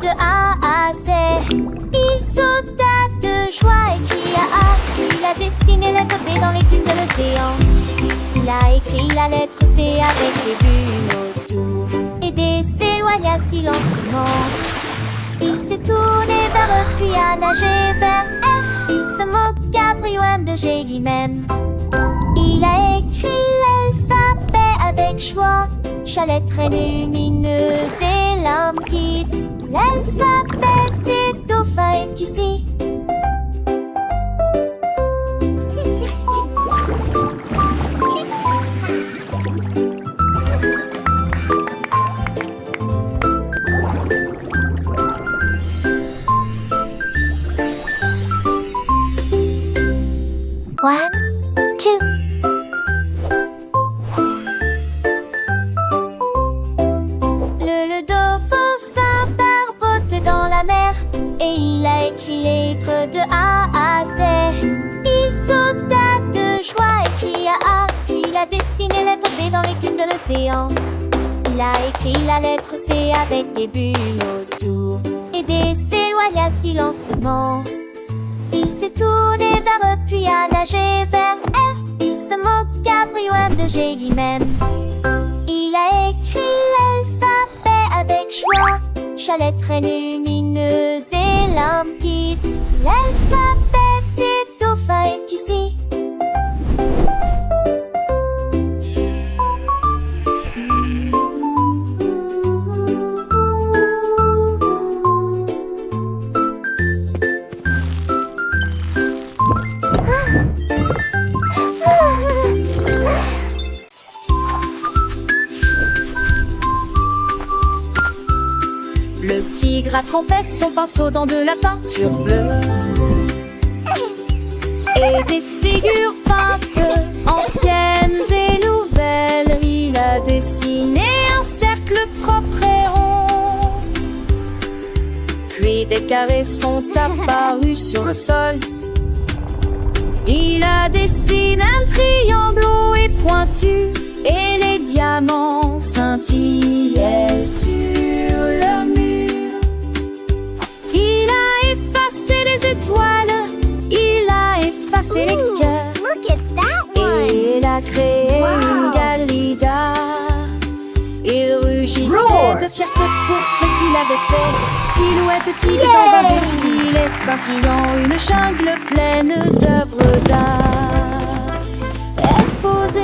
de A à Z. Il sauta de joie et cria A. Il a dessiné la lettre B dans l'écume de l'océan. Il a écrit la lettre C avec des bulles autour. Et D s'éloigna silencieusement. Il s'est tourné vers E puis a nagé vers F. Il se moqua bruit de G lui-même. Il a écrit l'alphabet avec joie. Chaque lettre est lumineuse et limpide. L'alphabet des dauphins est ici. One, two. Le dauphin barbote dans la mer et il a écrit les lettres de A à Z. Il sauta de joie et cria A. Puis il a dessiné la lettre B dans l'écume de l'océan. Il a écrit la lettre C avec des bulles autour. Et D s'éloigna silencieusement. Il s'est tourné vers E puis a nagé vers F. Il se moqua bruit de G lui-même. Il a écrit l'alphabet avec joie. Chaque lettre est lumineuse et limpide. L'alphabet des dauphins est ici. Le tigre a trempé son pinceau dans de la peinture bleue et des figures peintes, anciennes et nouvelles. Il a dessiné un cercle propre et rond. Puis des carrés sont apparus sur le sol. Il a dessiné un triangle haut et pointu, et les diamants scintillaient sur le mur. Il a effacé les étoiles, il a effacé les cœurs. Look at that one. Et il a créé une galerie d'art. Il rugissait de fierté pour ce qu'il avait fait. Silhouette tigre dans un défilé scintillant, une jungle pleine d'œuvres d'art exposées.